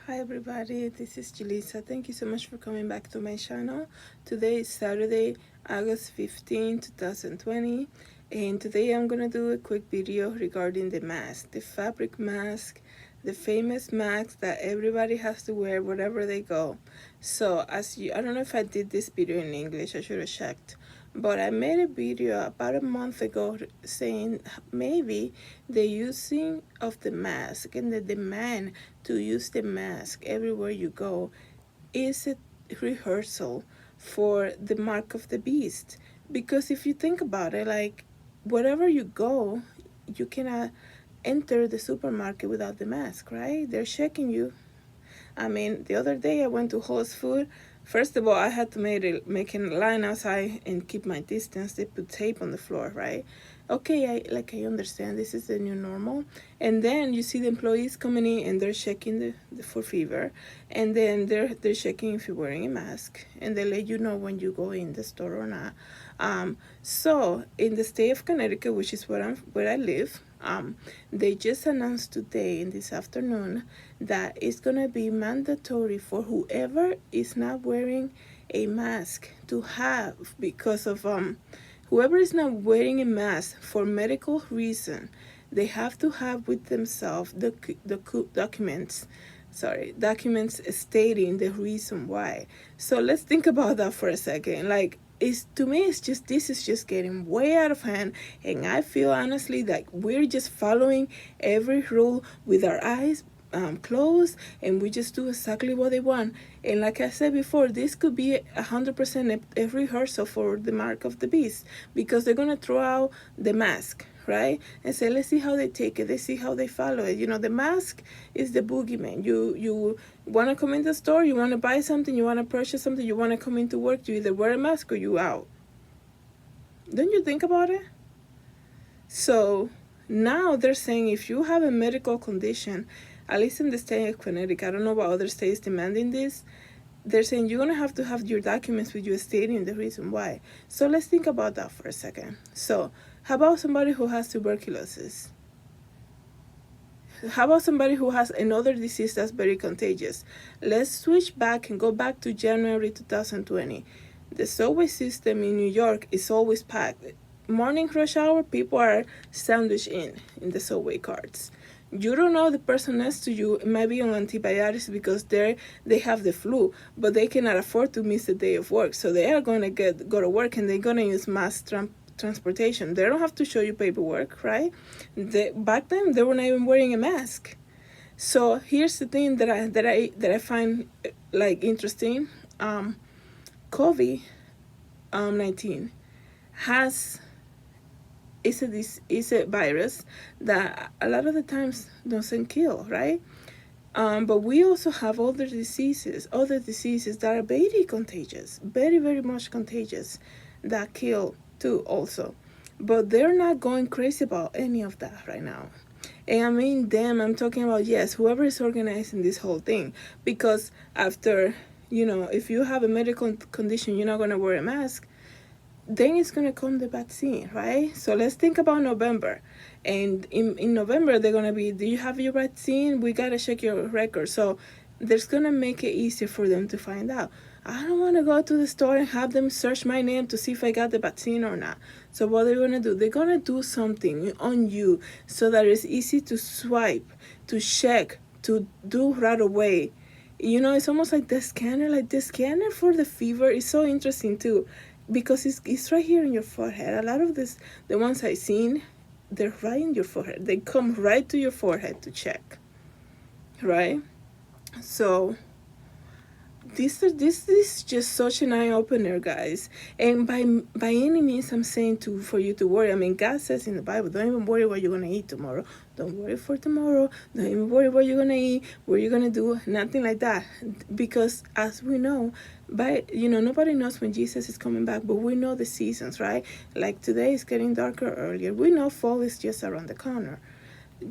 Hi everybody, this is Julissa. Thank you so much for coming back to my channel. Today is Saturday, August 15, 2020, and today I'm gonna do a quick video regarding the mask, the fabric mask, the famous mask that everybody has to wear wherever they go. So I don't know if I did this video in English, I should have checked. But I made a video about a month ago saying maybe the using of the mask and the demand to use the mask everywhere you go is a rehearsal for the mark of the beast. Because if you think about it, like wherever you go, you cannot enter the supermarket without the mask, right? They're checking you. I mean, the other day I went to Whole Foods. First of all, I had to make a line outside and keep my distance. They put tape on the floor, right? Okay, I understand this is the new normal. And then you see the employees coming in and they're checking the for fever, and then they're checking if you're wearing a mask, and they let you know when you go in the store or not. So in the state of Connecticut, which is where I live, they just announced today in this afternoon that it's gonna be mandatory for whoever is not wearing a mask to have, because of whoever is not wearing a mask for medical reason, they have to have with themselves the documents stating the reason why. So let's think about that for a second. Like, to me, it's just, this is just getting way out of hand, and I feel honestly that we're just following every rule with our eyes closed, and we just do exactly what they want. And like I said before, this could be 100% a rehearsal for the mark of the beast, because they're gonna throw out the mask, right, and say, let's see how they take it, let's see how they follow it. You know, the mask is the boogeyman. You want to come in the store, you want to buy something, you want to purchase something, you want to come into work, you either wear a mask or you out. Don't you think about it? So now they're saying if you have a medical condition, at least in the state of Connecticut, I don't know about other states demanding this, they're saying you're going to have your documents with you stating the reason why. So let's think about that for a second. So how about somebody who has tuberculosis? How about somebody who has another disease that's very contagious? Let's switch back and go back to January 2020. The subway system in New York is always packed. Morning rush hour, people are sandwiched in the subway carts. You don't know the person next to you might be on antibiotics because they have the flu, but they cannot afford to miss a day of work. So they are going to go to work, and they're going to use mass transportation. They don't have to show you paperwork, right? Back then, they were not even wearing a mask. So here's the thing that I find like interesting. COVID-19 is a virus that a lot of the times doesn't kill, right? But we also have other diseases that are very contagious, very, very much contagious, that kill too also. But they're not going crazy about any of that right now. And I mean them, I'm talking about, yes, whoever is organizing this whole thing. Because after, if you have a medical condition, you're not going to wear a mask, then it's going to come the vaccine, right? So let's think about November. And in November, they're going to be, do you have your vaccine? We got to check your record. So that's going to make it easier for them to find out. I don't want to go to the store and have them search my name to see if I got the vaccine or not. So what they're going to do, they're going to do something on you so that it's easy to swipe, to check, to do right away. It's almost like the scanner. Like the scanner for the fever is so interesting too, because it's right here in your forehead. A lot of the ones I've seen, they're right in your forehead. They come right to your forehead to check, right? So this is just such an eye-opener, guys. And by any means, I'm saying for you to worry. I mean, God says in the Bible, don't even worry what you're going to eat tomorrow. Don't worry for tomorrow. Don't even worry what you're going to eat, what you're going to do, nothing like that. Because as we know, nobody knows when Jesus is coming back, but we know the seasons, right? Like today is getting darker earlier. We know fall is just around the corner.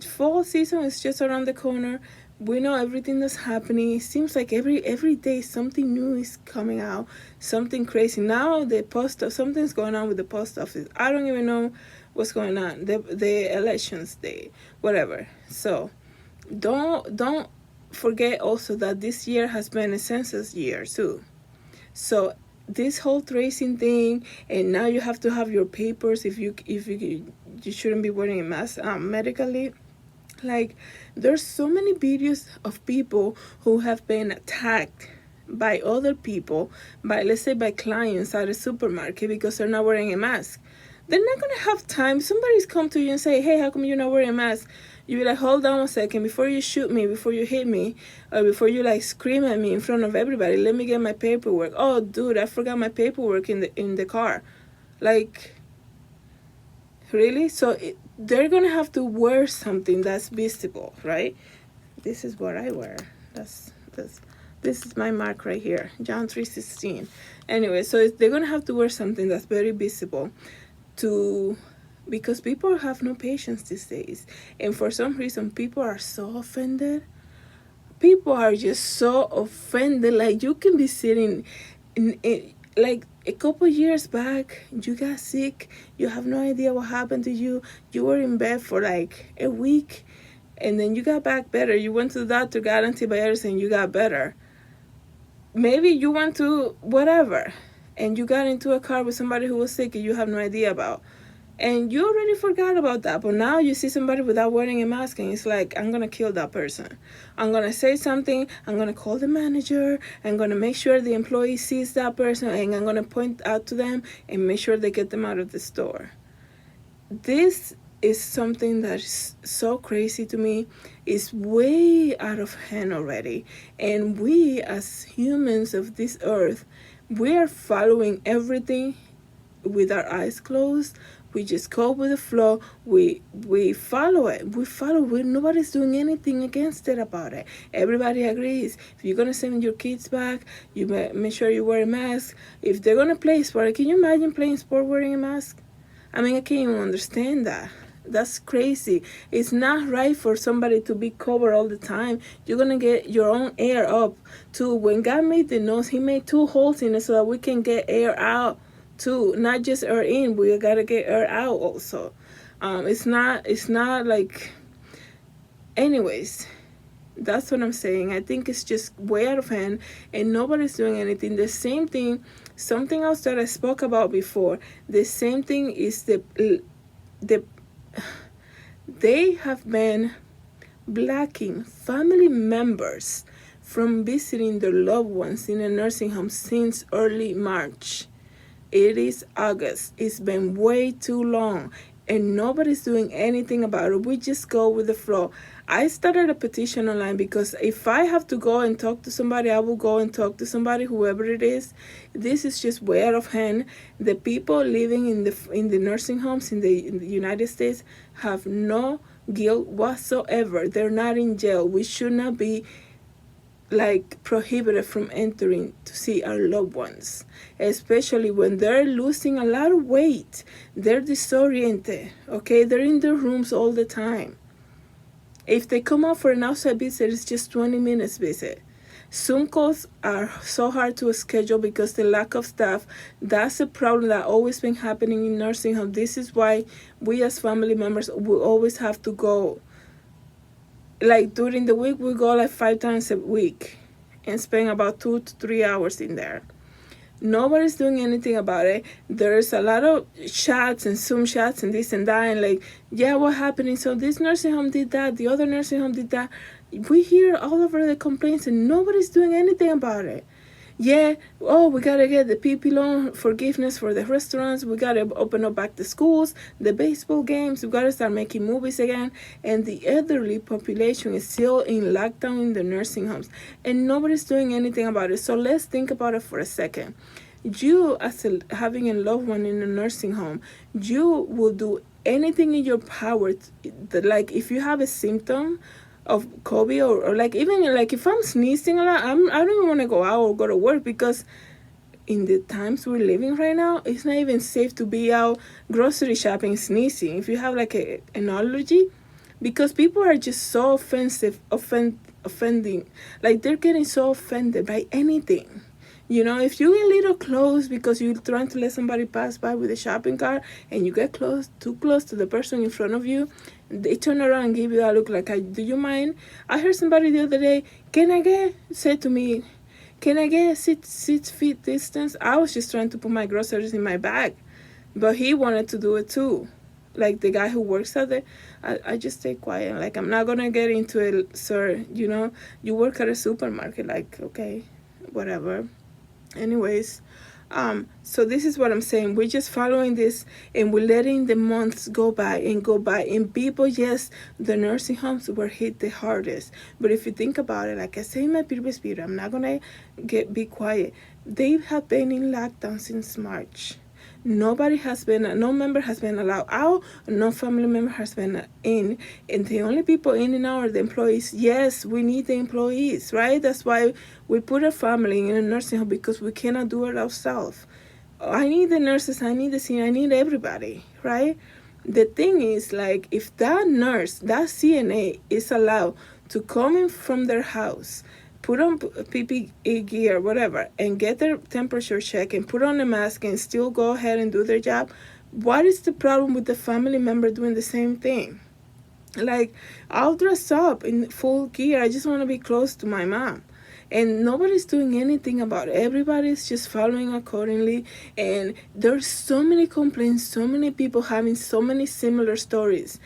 Fall season is just around the corner. We know everything that's happening. It seems like every day something new is coming out, something crazy. Now something's going on with the post office. I don't even know what's going on. The elections day, whatever. So don't forget also that this year has been a census year too. So this whole tracing thing, and now you have to have your papers if you shouldn't be wearing a mask medically. Like, there's so many videos of people who have been attacked by other people, by, let's say, by clients at a supermarket because they're not wearing a mask. They're not gonna have time. Somebody's come to you and say, hey, how come you're not wearing a mask? You be like, hold on a second, before you shoot me, before you hit me, or before you like scream at me in front of everybody, let me get my paperwork. Oh, dude, I forgot my paperwork in the car. Like, really? So they're gonna have to wear something that's visible, right? This is what I wear. This is my mark right here, John 3:16. Anyway, so they're gonna have to wear something that's very visible, because people have no patience these days, and for some reason people are so offended. People are just so offended. Like, you can be sitting like a couple years back, you got sick, you have no idea what happened to you, you were in bed for like a week, and then you got back better, you went to the doctor, got antibiotics, and you got better. Maybe you went to whatever, and you got into a car with somebody who was sick and you have no idea about, and you already forgot about that. But now you see somebody without wearing a mask, and it's like, I'm gonna kill that person. I'm gonna say something, I'm gonna call the manager, I'm gonna make sure the employee sees that person, and I'm gonna point out to them and make sure they get them out of the store. This is something that's so crazy to me. It's way out of hand already, and we as humans of this earth, we are following everything with our eyes closed. We just go with the flow. We follow it. Nobody's doing anything against it about it. Everybody agrees. If you're gonna send your kids back, you make sure you wear a mask. If they're gonna play sport, can you imagine playing sport wearing a mask? I mean, I can't even understand that. That's crazy. It's not right for somebody to be covered all the time. You're gonna get your own air up too. When God made the nose, He made 2 holes in it so that we can get air out too, not just air in. We gotta get air out also. It's not like, anyways, that's what I'm saying. I think it's just way out of hand, and nobody's doing anything. The same thing, something else that I spoke about before, the same thing is they have been blocking family members from visiting their loved ones in a nursing home since early March. It is August. It's been way too long, and nobody's doing anything about it. We just go with the flow. I started a petition online because if I have to go and talk to somebody, I will go and talk to somebody, whoever it is. This is just way out of hand. The people living in the nursing homes in the United States have no guilt whatsoever. They're not in jail. We should not be like prohibited from entering to see our loved ones, especially when they're losing a lot of weight. They're disoriented, okay? They're in their rooms all the time. If they come out for an outside visit, it's just 20 minutes visit. Zoom calls are so hard to schedule because the lack of staff. That's a problem that always been happening in nursing homes. This is why we as family members will always have to go. Like, during the week, we go like 5 times a week and spend about 2 to 3 hours in there. Nobody's doing anything about it. There's a lot of chats and Zoom chats and this and that, and like, yeah, what happening? So this nursing home did that, the other nursing home did that. We hear all over the complaints, and nobody's doing anything about it. Yeah, oh, we gotta get the PP loan forgiveness for the restaurants. We gotta open up back the schools, the baseball games. We gotta start making movies again. And the elderly population is still in lockdown in the nursing homes, and nobody's doing anything about it. So let's think about it for a second. You, as having a loved one in a nursing home, you will do anything in your power. Like, if you have a symptom of COVID, or like, even like if I'm sneezing a lot, I don't even want to go out or go to work, because in the times we're living right now, it's not even safe to be out grocery shopping sneezing if you have like an allergy, because people are just so offending. Like, they're getting so offended by anything. If you get a little close because you're trying to let somebody pass by with a shopping cart and you get too close to the person in front of you, they turn around and give you that look like, do you mind? I heard somebody the other day, said to me, can I get 6 feet distance? I was just trying to put my groceries in my bag, but he wanted to do it too. Like the guy who works at it, I just stay quiet. Like, I'm not gonna get into it, sir. You work at a supermarket. Like, okay, whatever. Anyways, so this is what I'm saying. We're just following this, and we're letting the months go by and go by. And people, yes, the nursing homes were hit the hardest. But if you think about it, like I say in my previous video, I'm not gonna be quiet. They have been in lockdown since March. No member has been allowed out, no family member has been in, and the only people in and out are the employees. Yes, we need the employees, right? That's why we put a family in a nursing home, because we cannot do it ourselves. I need the nurses, I need the senior, I need everybody, right? The thing is, like, if that nurse, that CNA is allowed to come in from their house, put on PPE gear, whatever, and get their temperature check and put on a mask and still go ahead and do their job, what is the problem with the family member doing the same thing? Like, I'll dress up in full gear. I just want to be close to my mom. And nobody's doing anything about it. Everybody's just following accordingly. And there's so many complaints, so many people having so many similar stories.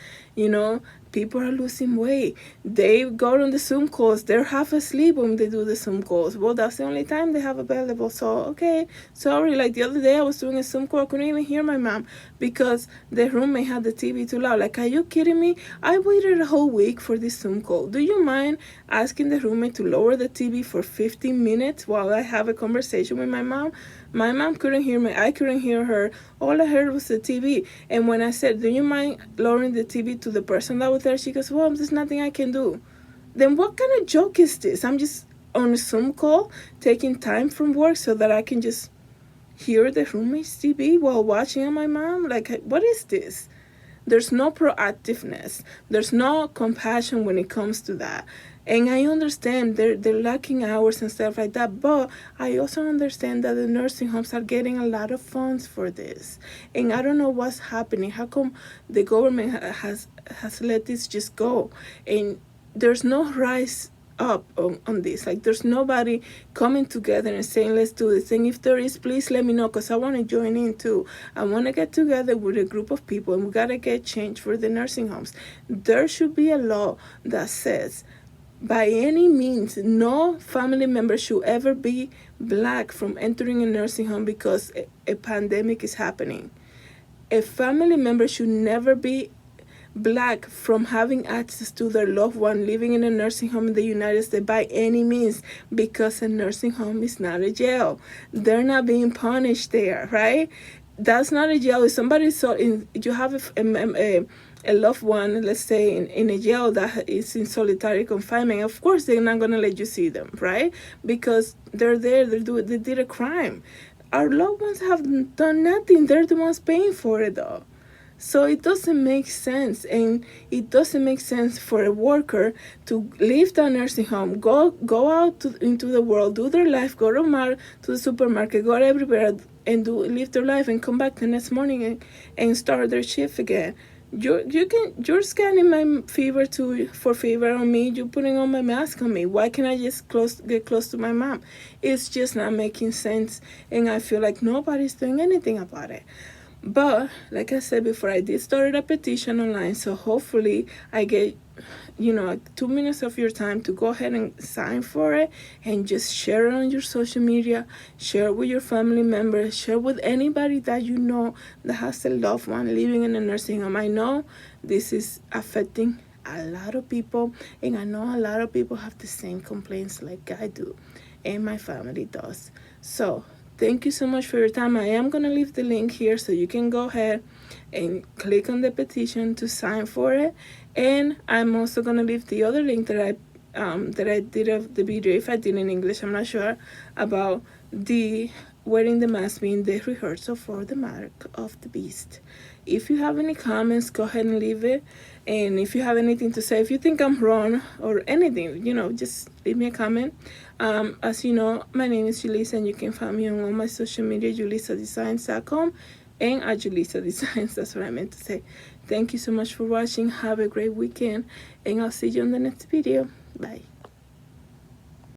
People are losing weight. They go on the Zoom calls. They're half asleep when they do the Zoom calls. Well, that's the only time they have available. So, okay, sorry. Like the other day I was doing a Zoom call. I couldn't even hear my mom because the roommate had the TV too loud. Like, are you kidding me? I waited a whole week for this Zoom call. Do you mind asking the roommate to lower the TV for 15 minutes while I have a conversation with my mom? My mom couldn't hear me. I couldn't hear her. All I heard was the TV. And when I said, do you mind lowering the TV to the person that was there? She goes, well, there's nothing I can do. Then what kind of joke is this? I'm just on a Zoom call, taking time from work so that I can just hear the roommate's TV while watching on my mom? Like, what is this? There's no proactiveness. There's no compassion when it comes to that. And I understand they're lacking hours and stuff like that, but I also understand that the nursing homes are getting a lot of funds for this. And I don't know what's happening. How come the government has let this just go? And there's no rise up on this. Like, there's nobody coming together and saying, let's do this. And if there is, please let me know, because I want to join in too. I want to get together with a group of people, and we got to get change for the nursing homes. There should be a law that says, by any means, no family member should ever be black from entering a nursing home because a pandemic is happening. A family member should never be black from having access to their loved one living in a nursing home in the United States by any means, because a nursing home is not a jail. They're not being punished there, right? That's not a jail. If somebody you have a loved one, let's say, in a jail that is in solitary confinement, of course they're not going to let you see them, right? Because they're there, they did a crime. Our loved ones have done nothing. They're the ones paying for it, though. So it doesn't make sense, and it doesn't make sense for a worker to leave the nursing home, go out into the world, do their life, go to the supermarket, go everywhere, and live their life, and come back the next morning and start their shift again. You're scanning my fever for fever on me. You're putting on my mask on me. Why can't I just get close to my mom? It's just not making sense, and I feel like nobody's doing anything about it. But like I said before, I did start a petition online, so hopefully I get 2 minutes of your time to go ahead and sign for it, and just share it on your social media, share it with your family members, share with anybody that you know that has a loved one living in a nursing home. I know this is affecting a lot of people, and I know a lot of people have the same complaints like I do, and my family does. So thank you so much for your time. I am going to leave the link here so you can go ahead and click on the petition to sign for it. And I'm also going to leave the other link that I did of the video, if I did in English, I'm not sure, about the wearing the mask being the rehearsal for the mark of the beast. If you have any comments, go ahead and leave it. And if you have anything to say, if you think I'm wrong or anything, just leave me a comment. As you know, my name is Julissa, and you can find me on all my social media, julissadesigns.com and at Julissa Designs. That's what I meant to say. Thank you so much for watching. Have a great weekend, and I'll see you on the next video. Bye.